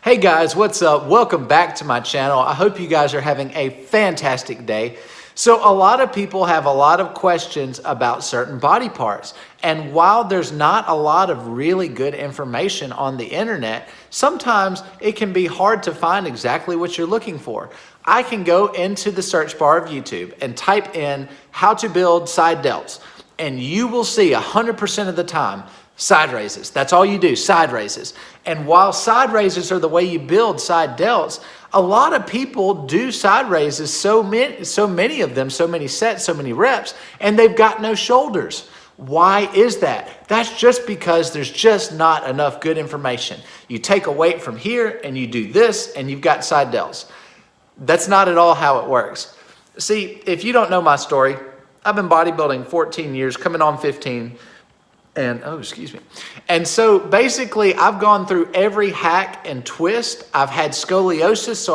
Hey guys, what's up? Welcome back to my channel. I hope you guys are having a fantastic day. So a lot of people have a lot of questions about certain body parts. And while there's not a lot of really good information on the internet, sometimes it can be hard to find exactly what you're looking for. I can go into the search bar of YouTube and type in how to build side delts, and you will see 100% of the time side raises. That's all you do, side raises. And while side raises are the way you build side delts, a lot of people do side raises, so many of them, so many sets, so many reps, and they've got no shoulders. Why is that? That's just because there's just not enough good information. You take a weight from here and you do this and you've got side delts. That's not at all how it works. See, if you don't know my story, I've been bodybuilding 14 years, coming on 15. And so basically I've gone through every hack and twist. I've had scoliosis, so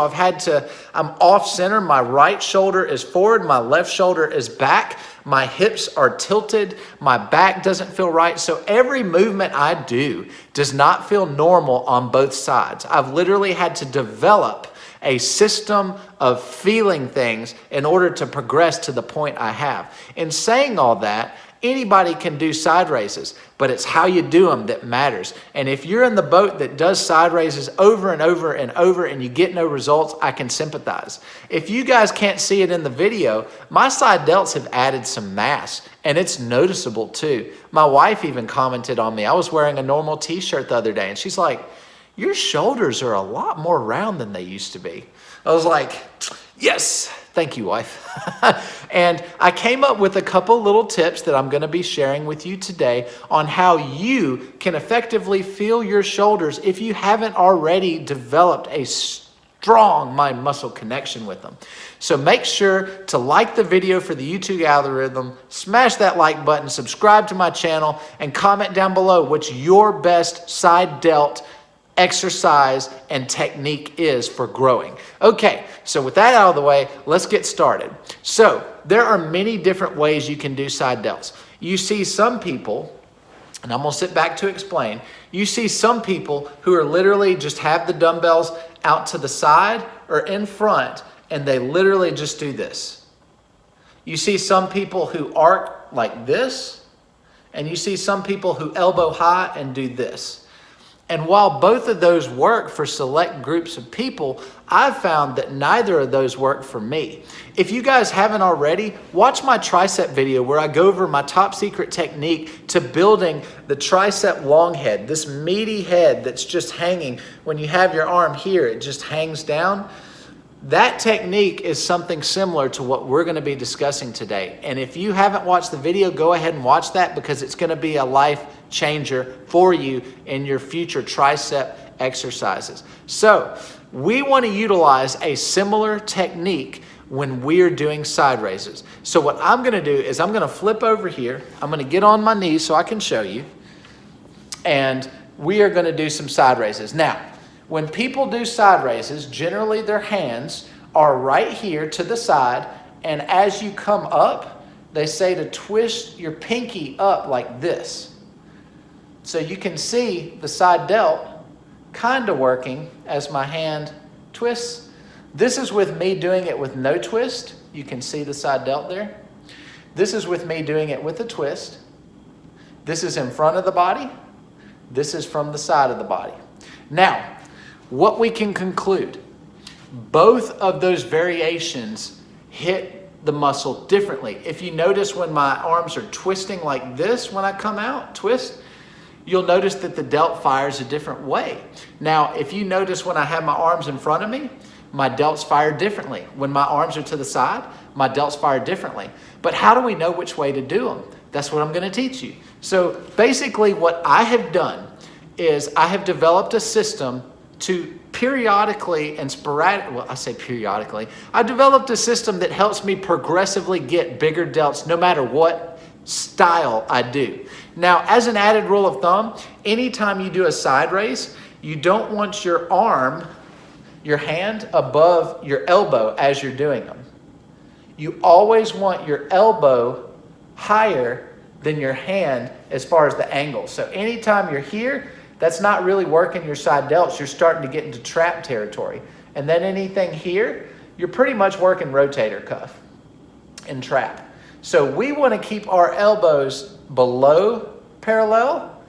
I'm off center. My right shoulder is forward, my left shoulder is back. My hips are tilted, my back doesn't feel right. So every movement I do does not feel normal on both sides. I've literally had to develop a system of feeling things in order to progress to the point I have. In saying all that, anybody can do side raises, but it's how you do them that matters. And if you're in the boat that does side raises over and over and over and you get no results, I can sympathize. If you guys can't see it in the video, my side delts have added some mass, and it's noticeable too. My wife even commented on me. I was wearing a normal t-shirt the other day, and she's like, "Your shoulders are a lot more round than they used to be." I was like, yes, thank you, wife. And I came up with a couple little tips that I'm going to be sharing with you today on how you can effectively feel your shoulders if you haven't already developed a strong mind-muscle connection with them. So make sure to like the video for the YouTube algorithm, smash that like button, subscribe to my channel, and comment down below what's your best side delt exercise and technique is for growing. Okay, so with that out of the way, let's get started. So there are many different ways you can do side delts. You see some people, and I'm gonna sit back to explain, you see some people who are literally just have the dumbbells out to the side or in front, and they literally just do this. You see some people who arc like this, and you see some people who elbow high and do this. And while both of those work for select groups of people, I've found that neither of those work for me. If you guys haven't already, watch my tricep video where I go over my top secret technique to building the tricep long head, this meaty head that's just hanging. When you have your arm here, it just hangs down. That technique is something similar to what we're going to be discussing today. And if you haven't watched the video, go ahead and watch that, because it's going to be a life changer for you in your future tricep exercises. So we want to utilize a similar technique when we're doing side raises. So what I'm going to do is I'm going to flip over here. I'm going to get on my knees so I can show you. And we are going to do some side raises. Now, when people do side raises, generally their hands are right here to the side, and as you come up, they say to twist your pinky up like this. So you can see the side delt kind of working as my hand twists. This is with me doing it with no twist. You can see the side delt there. This is with me doing it with a twist. This is in front of the body. This is from the side of the body. Now, what we can conclude, both of those variations hit the muscle differently. If you notice when my arms are twisting like this when I come out, twist, you'll notice that the delt fires a different way. Now, if you notice when I have my arms in front of me, my delts fire differently. When my arms are to the side, my delts fire differently. But how do we know which way to do them? That's what I'm going to teach you. So basically what I have done is I have developed a system to periodically and I developed a system that helps me progressively get bigger delts no matter what style I do. Now, as an added rule of thumb, anytime you do a side raise, you don't want your arm, your hand above your elbow as you're doing them. You always want your elbow higher than your hand as far as the angle. So anytime you're here, That's not really working your side delts. You're starting to get into trap territory. And then anything here, you're pretty much working rotator cuff and trap. So we want to keep our elbows below parallel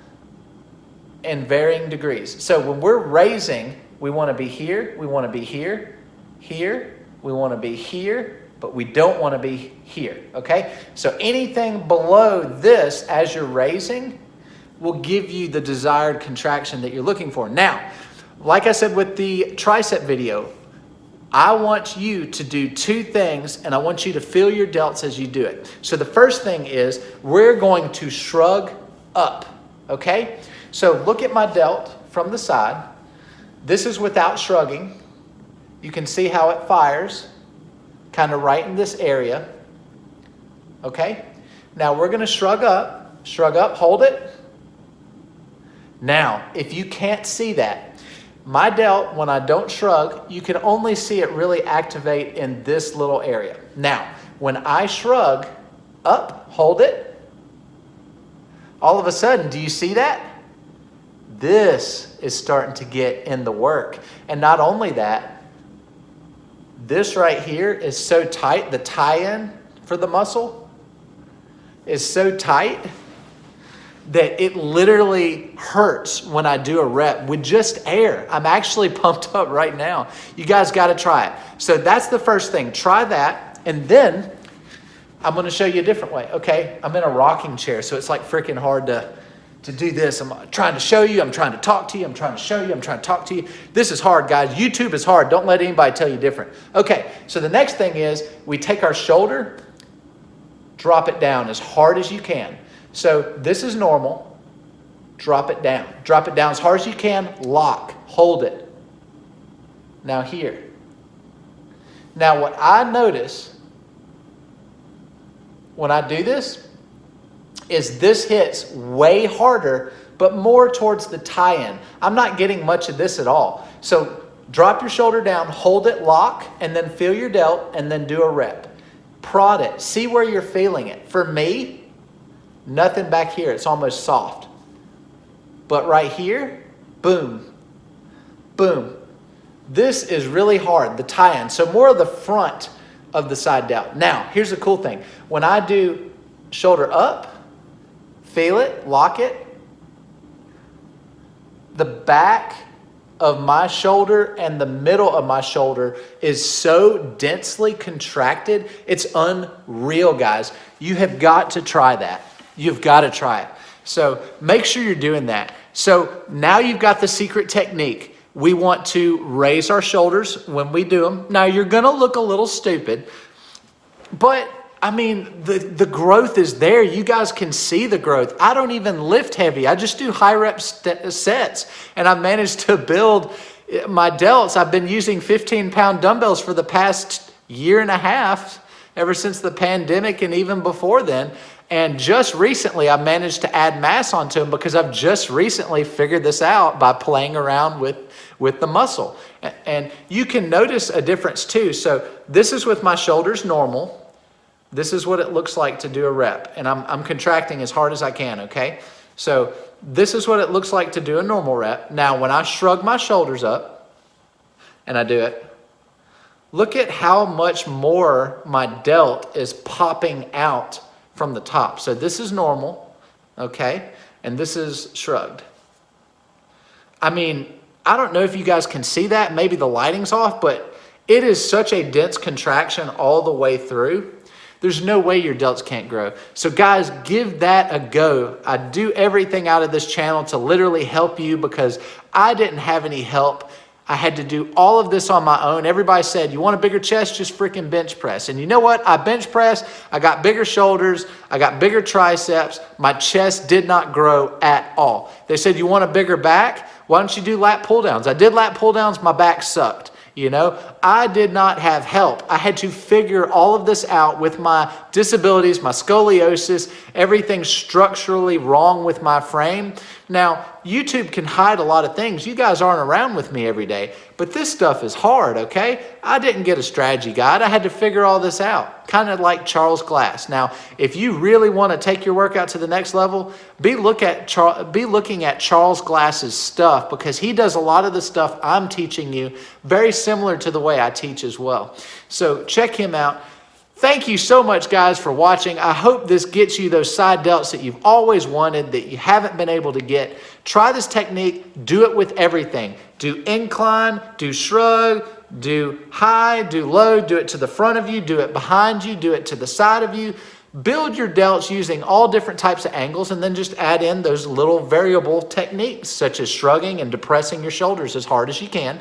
in varying degrees. So when we're raising, we want to be here, we want to be here, here, we want to be here, but we don't want to be here, okay? So anything below this as you're raising will give you the desired contraction that you're looking for. Now, like I said with the tricep video, I want you to do two things, and I want you to feel your delts as you do it. So the first thing is we're going to shrug up, okay? So look at my delt from the side. This is without shrugging. You can see how it fires, kind of right in this area, okay? Now we're gonna shrug up, hold it. Now, if you can't see that, my delt, when I don't shrug, you can only see it really activate in this little area. Now, when I shrug up, hold it, all of a sudden, do you see that? This is starting to get in the work. And not only that, this right here is so tight, the tie-in for the muscle is so tight that it literally hurts when I do a rep with just air. I'm actually pumped up right now. You guys got to try it. So that's the first thing. Try that. And then I'm going to show you a different way. Okay. I'm in a rocking chair, so it's like freaking hard to do this. I'm trying to show you. I'm trying to talk to you. I'm trying to show you. I'm trying to talk to you. This is hard, guys. YouTube is hard. Don't let anybody tell you different. Okay. So the next thing is we take our shoulder, drop it down as hard as you can. So this is normal. Drop it down. Drop it down as hard as you can. Lock. Hold it. Now here. Now what I notice when I do this is this hits way harder, but more towards the tie-in. I'm not getting much of this at all. So drop your shoulder down, hold it, lock, and then feel your delt, and then do a rep. Prod it. See where you're feeling it. For me, nothing back here. It's almost soft. But right here, boom, boom. This is really hard, the tie-in. So more of the front of the side delt. Now, here's the cool thing. When I do shoulder up, feel it, lock it, the back of my shoulder and the middle of my shoulder is so densely contracted. It's unreal, guys. You have got to try that. You've got to try it. So make sure you're doing that. So now you've got the secret technique. We want to raise our shoulders when we do them. Now you're going to look a little stupid, but I mean, the growth is there. You guys can see the growth. I don't even lift heavy. I just do high rep sets, and I've managed to build my delts. I've been using 15-pound dumbbells for the past year and a half, ever since the pandemic and even before then. And just recently, I managed to add mass onto them because I've just recently figured this out by playing around with the muscle. And you can notice a difference too. So this is with my shoulders normal. This is what it looks like to do a rep. And I'm contracting as hard as I can, okay? So this is what it looks like to do a normal rep. Now, when I shrug my shoulders up and I do it, look at how much more my delt is popping out from the top. So this is normal, okay? And this is shrugged. I mean, I don't know if you guys can see that. Maybe the lighting's off, but it is such a dense contraction all the way through. There's no way your delts can't grow. So guys, give that a go. I do everything out of this channel to literally help you because I didn't have any help. I had to do all of this on my own. Everybody said, you want a bigger chest? Just freaking bench press. And you know what? I bench pressed. I got bigger shoulders. I got bigger triceps. My chest did not grow at all. They said, you want a bigger back? Why don't you do lat pull downs? I did lat pull downs. My back sucked. You know, I did not have help. I had to figure all of this out with my disabilities, my scoliosis, everything structurally wrong with my frame. Now, YouTube can hide a lot of things. You guys aren't around with me every day, but this stuff is hard, okay? I didn't get a strategy guide. I had to figure all this out, kind of like Charles Glass. Now, if you really want to take your workout to the next level, be looking at Charles Glass's stuff, because he does a lot of the stuff I'm teaching you very similar to the way I teach as well. So check him out. Thank you so much, guys, for watching. I hope this gets you those side delts that you've always wanted, that you haven't been able to get. Try this technique. Do it with everything. Do incline, do shrug, do high, do low, do it to the front of you, do it behind you, do it to the side of you. Build your delts using all different types of angles, and then just add in those little variable techniques, such as shrugging and depressing your shoulders as hard as you can.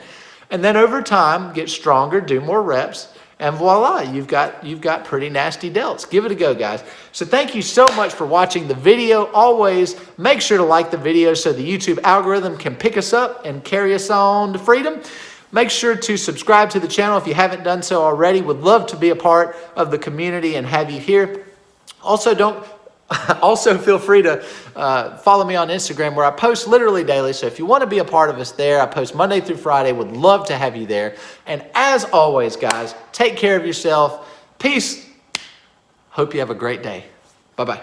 And then over time, get stronger, do more reps. And voila, you've got pretty nasty delts. Give it a go, guys. So thank you so much for watching the video. Always make sure to like the video so the YouTube algorithm can pick us up and carry us on to freedom. Make sure to subscribe to the channel if you haven't done so already. Would love to be a part of the community and have you here. Also, feel free to follow me on Instagram, where I post literally daily. So if you want to be a part of us there, I post Monday through Friday. Would love to have you there. And as always, guys, take care of yourself. Peace. Hope you have a great day. Bye-bye.